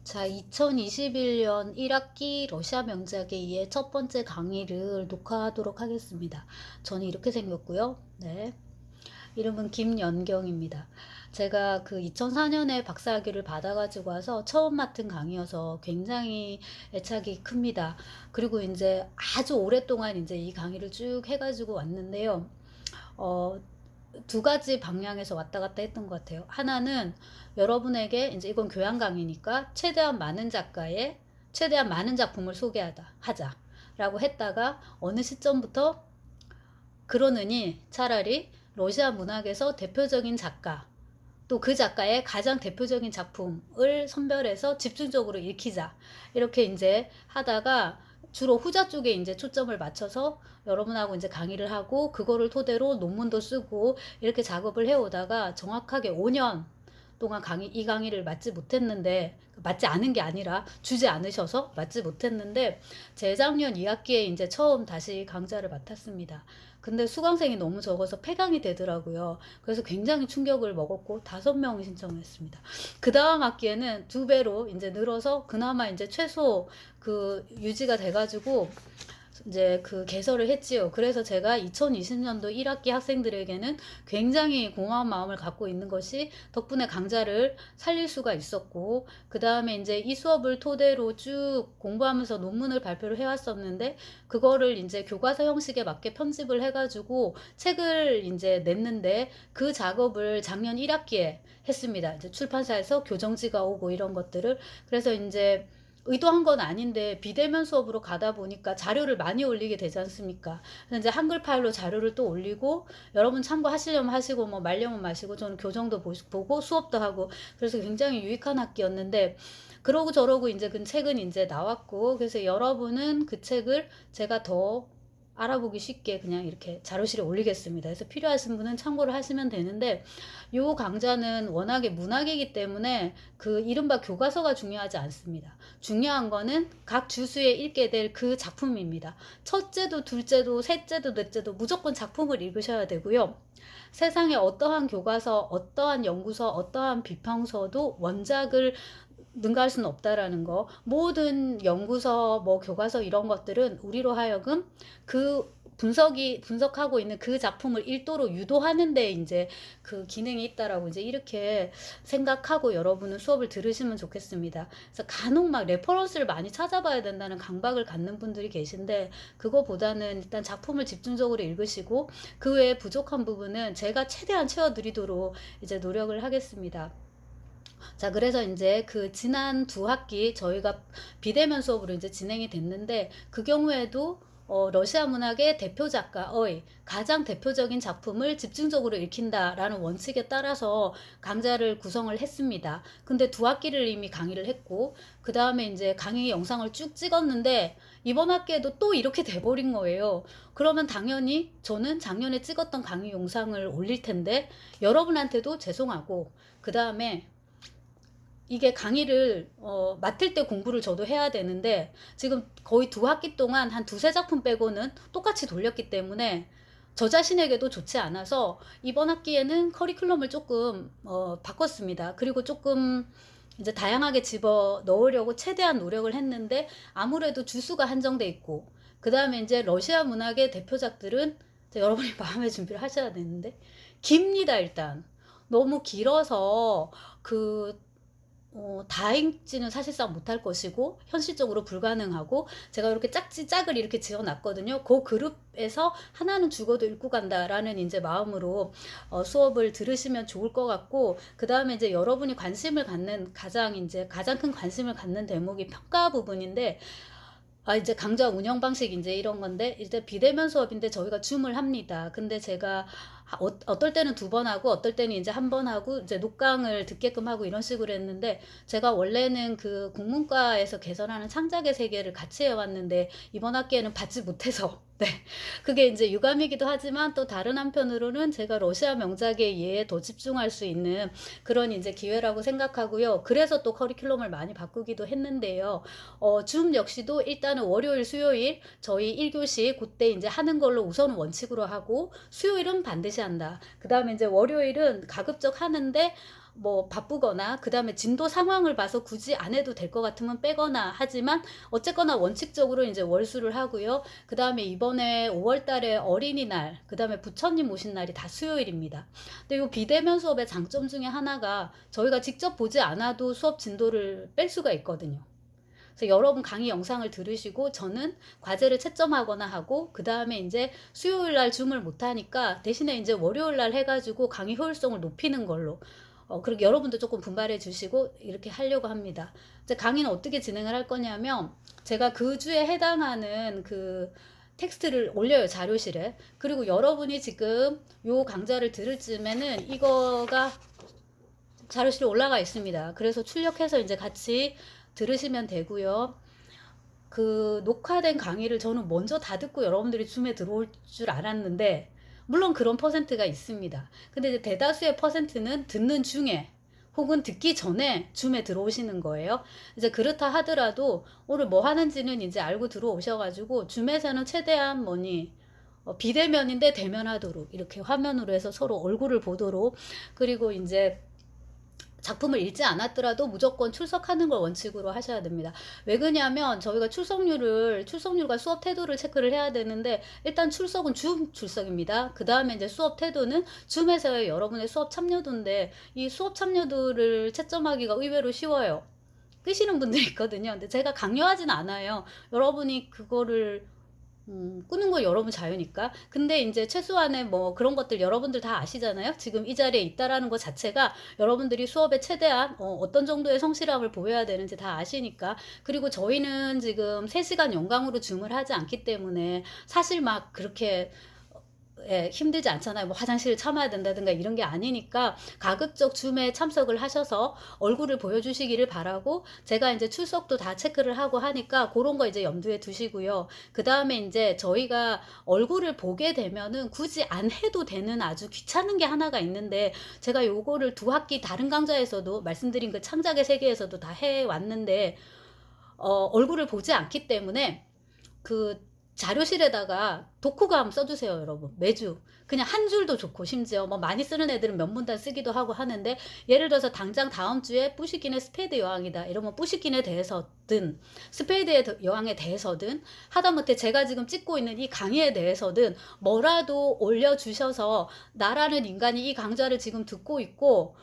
자, 2021년 1학기 러시아 명작에 의해 첫 번째 강의를 녹화하도록 하겠습니다. 저는 이렇게 생겼고요. 네. 이름은 김연경입니다. 제가 그 2004년에 박사학위를 받아가지고 와서 처음 맡은 강의여서 굉장히 애착이 큽니다. 그리고 이제 아주 오랫동안 이제 이 강의를 쭉 해가지고 왔는데요. 어, 두 가지 방향에서 왔다 갔다 했던 것 같아요. 하나는 여러분에게 이제 이건 교양 강의니까 최대한 많은 작품을 하자라고 했다가 어느 시점부터 그러느니 차라리 러시아 문학에서 대표적인 작가 또 그 작가의 가장 대표적인 작품을 선별해서 집중적으로 읽히자 이렇게 이제 하다가 주로 후자 쪽에 이제 초점을 맞춰서 여러분하고 이제 강의를 하고 그거를 토대로 논문도 쓰고 이렇게 작업을 해오다가 정확하게 5년 동안 이 강의를 맞지 않은 게 아니라 주지 않으셔서 맞지 못했는데 재작년 2학기에 이제 처음 다시 강좌를 맡았습니다. 근데 수강생이 너무 적어서 폐강이 되더라고요. 그래서 굉장히 충격을 먹었고 5명이 신청했습니다. 그 다음 학기에는 2배로 이제 늘어서 그나마 이제 최소 그 유지가 돼가지고 이제 그 개설을 했지요. 그래서 제가 2020년도 1학기 학생들에게는 굉장히 고마운 마음을 갖고 있는 것이 덕분에 강좌를 살릴 수가 있었고, 그 다음에 이제 이 수업을 토대로 쭉 공부하면서 논문을 발표를 해왔었는데, 그거를 이제 교과서 형식에 맞게 편집을 해가지고 책을 이제 냈는데, 그 작업을 작년 1학기에 했습니다. 이제 출판사에서 교정지가 오고 이런 것들을. 그래서 이제 의도한 건 아닌데 비대면 수업으로 가다 보니까 자료를 많이 올리게 되지 않습니까? 그래서 이제 한글 파일로 자료를 또 올리고 여러분 참고하시려면 하시고 뭐 말려면 마시고 저는 교정도 보고 수업도 하고 그래서 굉장히 유익한 학기였는데 그러고 저러고 이제 그 책은 이제 나왔고 그래서 여러분은 그 책을 제가 더 알아보기 쉽게 그냥 이렇게 자료실에 올리겠습니다. 그래서 필요하신 분은 참고를 하시면 되는데 요 강좌는 워낙에 문학이기 때문에 그 이른바 교과서가 중요하지 않습니다. 중요한 거는 각 주수에 읽게 될 그 작품입니다. 첫째도 둘째도 셋째도 넷째도 무조건 작품을 읽으셔야 되고요. 세상에 어떠한 교과서, 어떠한 연구서, 어떠한 비평서도 원작을 능가할 수는 없다라는 거. 모든 연구서, 뭐 교과서 이런 것들은 우리로 하여금 그 분석하고 있는 그 작품을 읽도록 유도하는데 이제 그 기능이 있다라고 이제 이렇게 생각하고 여러분은 수업을 들으시면 좋겠습니다. 그래서 간혹 막 레퍼런스를 많이 찾아봐야 된다는 강박을 갖는 분들이 계신데 그거보다는 일단 작품을 집중적으로 읽으시고 그 외에 부족한 부분은 제가 최대한 채워드리도록 이제 노력을 하겠습니다. 자, 그래서 이제 그 지난 2학기 저희가 비대면 수업으로 이제 진행이 됐는데 그 경우에도 러시아 문학의 대표 작가의 가장 대표적인 작품을 집중적으로 읽힌다라는 원칙에 따라서 강좌를 구성을 했습니다. 근데 2학기를 이미 강의를 했고 그 다음에 이제 강의 영상을 쭉 찍었는데 이번 학기에도 또 이렇게 돼버린 거예요. 그러면 당연히 저는 작년에 찍었던 강의 영상을 올릴 텐데 여러분한테도 죄송하고 그 다음에 이게 강의를 맡을 때 공부를 저도 해야 되는데 지금 거의 2학기 동안 한 2-3작품 빼고는 똑같이 돌렸기 때문에 저 자신에게도 좋지 않아서 이번 학기에는 커리큘럼을 조금 바꿨습니다. 그리고 조금 이제 다양하게 집어 넣으려고 최대한 노력을 했는데 아무래도 주수가 한정돼 있고 그 다음에 이제 러시아 문학의 대표작들은 여러분이 마음의 준비를 하셔야 되는데 깁니다. 일단 너무 길어서 그 다 읽지는 사실상 못할 것이고 현실적으로 불가능하고 제가 이렇게 짝을 이렇게 지어놨거든요. 그 그룹에서 하나는 죽어도 읽고 간다라는 이제 마음으로 수업을 들으시면 좋을 것 같고 그 다음에 이제 여러분이 관심을 갖는 가장 큰 관심을 갖는 대목이 평가 부분인데 이제 강좌 운영 방식 이제 이런 건데 이제 비대면 수업인데 저희가 줌을 합니다. 근데 제가 어떨 때는 2번 하고 어떨 때는 이제 1번 하고 이제 녹강을 듣게끔 하고 이런 식으로 했는데 제가 원래는 그 국문과에서 개설하는 창작의 세계를 같이 해왔는데 이번 학기에는 받지 못해서 네. 그게 이제 유감이기도 하지만 또 다른 한편으로는 제가 러시아 명작에 의해 더 집중할 수 있는 그런 이제 기회라고 생각하고요. 그래서 또 커리큘럼을 많이 바꾸기도 했는데요. 줌 역시도 일단은 월요일, 수요일 저희 1교시 그때 이제 하는 걸로 우선 원칙으로 하고 수요일은 반드시 한다. 그 다음에 이제 월요일은 가급적 하는데 뭐 바쁘거나 그 다음에 진도 상황을 봐서 굳이 안 해도 될 것 같으면 빼거나 하지만 어쨌거나 원칙적으로 이제 월수를 하고요. 그 다음에 이번에 5월 달에 어린이날, 그 다음에 부처님 오신 날이 다 수요일입니다. 근데 이 비대면 수업의 장점 중에 하나가 저희가 직접 보지 않아도 수업 진도를 뺄 수가 있거든요. 그래서 여러분 강의 영상을 들으시고 저는 과제를 채점하거나 하고 그 다음에 이제 수요일 날 줌을 못 하니까 대신에 이제 월요일 날 해가지고 강의 효율성을 높이는 걸로 그렇게 여러분도 조금 분발해 주시고 이렇게 하려고 합니다. 이제 강의는 어떻게 진행을 할 거냐면 제가 그 주에 해당하는 그 텍스트를 올려요, 자료실에. 그리고 여러분이 지금 요 강좌를 들을 쯤에는 이거가 자료실에 올라가 있습니다. 그래서 출력해서 이제 같이 들으시면 되고요. 그 녹화된 강의를 저는 먼저 다 듣고 여러분들이 줌에 들어올 줄 알았는데 물론 그런 퍼센트가 있습니다. 근데 이제 대다수의 퍼센트는 듣는 중에 혹은 듣기 전에 줌에 들어오시는 거예요. 이제 그렇다 하더라도 오늘 뭐 하는지는 이제 알고 들어오셔가지고 줌에서는 최대한 비대면인데 대면하도록 이렇게 화면으로 해서 서로 얼굴을 보도록, 그리고 이제 작품을 읽지 않았더라도 무조건 출석하는 걸 원칙으로 하셔야 됩니다. 왜 그러냐면 저희가 출석률과 수업 태도를 체크를 해야 되는데 일단 출석은 줌 출석입니다. 그 다음에 이제 수업 태도는 줌에서의 여러분의 수업 참여도인데 이 수업 참여도를 채점하기가 의외로 쉬워요. 끄시는 분들이 있거든요. 근데 제가 강요하진 않아요. 여러분이 그거를 끄는 건 여러분 자유니까. 근데 이제 최소한의 뭐 그런 것들 여러분들 다 아시잖아요. 지금 이 자리에 있다라는 것 자체가 여러분들이 수업에 최대한 어떤 정도의 성실함을 보여야 되는지 다 아시니까. 그리고 저희는 지금 3시간 연강으로 줌을 하지 않기 때문에 사실 막 그렇게 힘들지 않잖아요. 뭐 화장실을 참아야 된다든가 이런 게 아니니까 가급적 줌에 참석을 하셔서 얼굴을 보여주시기를 바라고, 제가 이제 출석도 다 체크를 하고 하니까 그런 거 이제 염두에 두시고요. 그 다음에 이제 저희가 얼굴을 보게 되면은 굳이 안 해도 되는 아주 귀찮은 게 하나가 있는데 제가 요거를 2학기 다른 강좌에서도 말씀드린 그 창작의 세계에서도 다 해왔는데 얼굴을 보지 않기 때문에 그 자료실에다가 독후감 써주세요, 여러분. 매주 그냥 한 줄도 좋고, 심지어 뭐 많이 쓰는 애들은 몇 문단 쓰기도 하고 하는데, 예를 들어서 당장 다음 주에 뿌시킨의 스페이드 여왕이다 이러면 뿌시킨에 대해서든 스페이드의 여왕에 대해서든 하다못해 제가 지금 찍고 있는 이 강의에 대해서든 뭐라도 올려주셔서 나라는 인간이 이 강좌를 지금 듣고 있고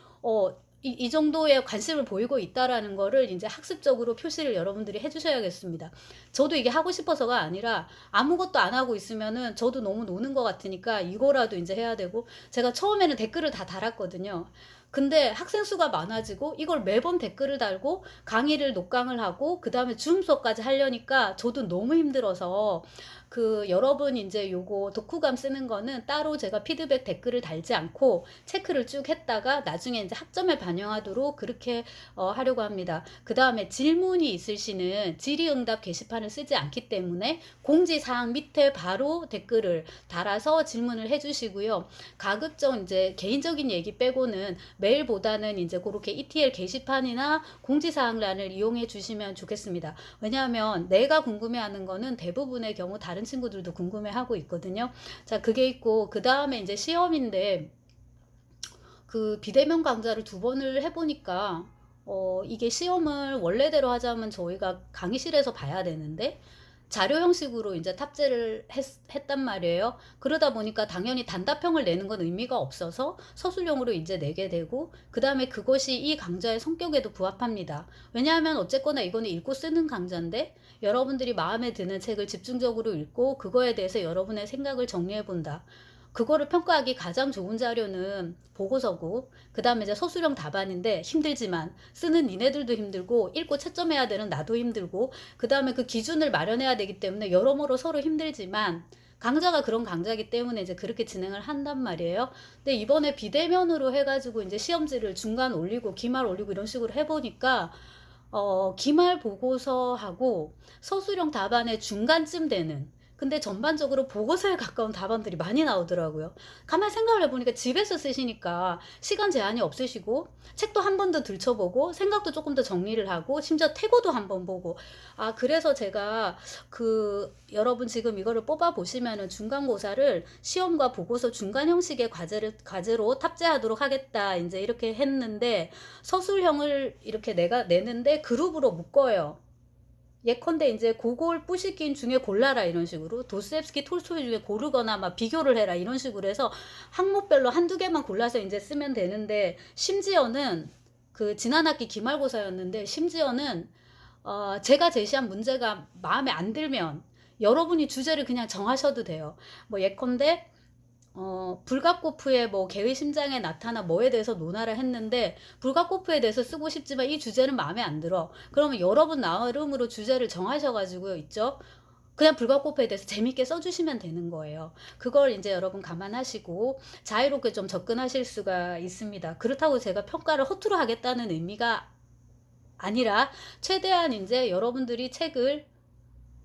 이 정도의 관심을 보이고 있다라는 거를 이제 학습적으로 표시를 여러분들이 해주셔야겠습니다. 저도 이게 하고 싶어서가 아니라 아무것도 안 하고 있으면은 저도 너무 노는 것 같으니까 이거라도 이제 해야 되고, 제가 처음에는 댓글을 다 달았거든요. 근데 학생 수가 많아지고 이걸 매번 댓글을 달고 강의를 녹강을 하고 그 다음에 줌 수업까지 하려니까 저도 너무 힘들어서 여러분 이제 요거 독후감 쓰는 거는 따로 제가 피드백 댓글을 달지 않고 체크를 쭉 했다가 나중에 이제 학점에 반영하도록 그렇게 하려고 합니다. 그 다음에 질문이 있으시는 질의응답 게시판을 쓰지 않기 때문에 공지사항 밑에 바로 댓글을 달아서 질문을 해주시고요. 가급적 이제 개인적인 얘기 빼고는 메일보다는 이제 그렇게 ETL 게시판이나 공지사항란을 이용해 주시면 좋겠습니다. 왜냐하면 내가 궁금해하는 거는 대부분의 경우 다른 친구들도 궁금해하고 있거든요. 자, 그게 있고 그 다음에 이제 시험인데 그 비대면 강좌를 2번을 해보니까 이게 시험을 원래대로 하자면 저희가 강의실에서 봐야 되는데 자료 형식으로 이제 탑재를 했단 말이에요. 그러다 보니까 당연히 단답형을 내는 건 의미가 없어서 서술형으로 이제 내게 되고, 그 다음에 그것이 이 강좌의 성격에도 부합합니다. 왜냐하면 어쨌거나 이거는 읽고 쓰는 강좌인데 여러분들이 마음에 드는 책을 집중적으로 읽고 그거에 대해서 여러분의 생각을 정리해 본다. 그거를 평가하기 가장 좋은 자료는 보고서고, 그 다음에 이제 서술형 답안인데 힘들지만 쓰는 니네들도 힘들고 읽고 채점해야 되는 나도 힘들고, 그 다음에 그 기준을 마련해야 되기 때문에 여러모로 서로 힘들지만 강좌가 그런 강좌이기 때문에 이제 그렇게 진행을 한단 말이에요. 근데 이번에 비대면으로 해가지고 이제 시험지를 중간 올리고 기말 올리고 이런 식으로 해보니까 기말 보고서하고 서술형 답안의 중간쯤 되는 근데 전반적으로 보고서에 가까운 답안들이 많이 나오더라고요. 가만히 생각을 해보니까 집에서 쓰시니까 시간 제한이 없으시고 책도 한 번 더 들춰보고 생각도 조금 더 정리를 하고 심지어 태고도 한 번 보고, 아 그래서 제가 여러분 지금 이거를 뽑아 보시면은 중간고사를 시험과 보고서 중간 형식의 과제로 탑재하도록 하겠다 이제 이렇게 했는데, 서술형을 이렇게 내가 내는데 그룹으로 묶어요. 예컨대 이제 고골 뿌시킨 중에 골라라 이런 식으로, 도스옙스키 톨스토이 중에 고르거나 막 비교를 해라 이런 식으로 해서 항목별로 한두 개만 골라서 이제 쓰면 되는데, 심지어는 지난 학기 기말고사였는데 심지어는 제가 제시한 문제가 마음에 안 들면 여러분이 주제를 그냥 정하셔도 돼요. 뭐 예컨대 불가코프의 뭐 개의 심장에 나타나 뭐에 대해서 논하라 했는데 불가코프에 대해서 쓰고 싶지만 이 주제는 마음에 안 들어. 그러면 여러분 나름으로 주제를 정하셔가지고 있죠. 그냥 불가코프에 대해서 재밌게 써주시면 되는 거예요. 그걸 이제 여러분 감안하시고 자유롭게 좀 접근하실 수가 있습니다. 그렇다고 제가 평가를 허투루 하겠다는 의미가 아니라 최대한 이제 여러분들이 책을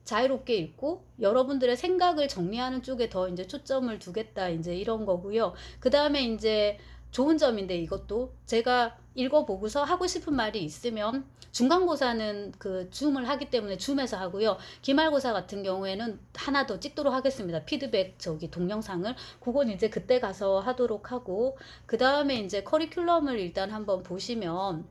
자유롭게 읽고 여러분들의 생각을 정리하는 쪽에 더 이제 초점을 두겠다 이제 이런 거고요. 그 다음에 이제 좋은 점인데, 이것도 제가 읽어보고서 하고 싶은 말이 있으면 중간고사는 줌을 하기 때문에 줌에서 하고요. 기말고사 같은 경우에는 하나 더 찍도록 하겠습니다. 피드백 동영상을. 그건 이제 그때 가서 하도록 하고, 그 다음에 이제 커리큘럼을 일단 한번 보시면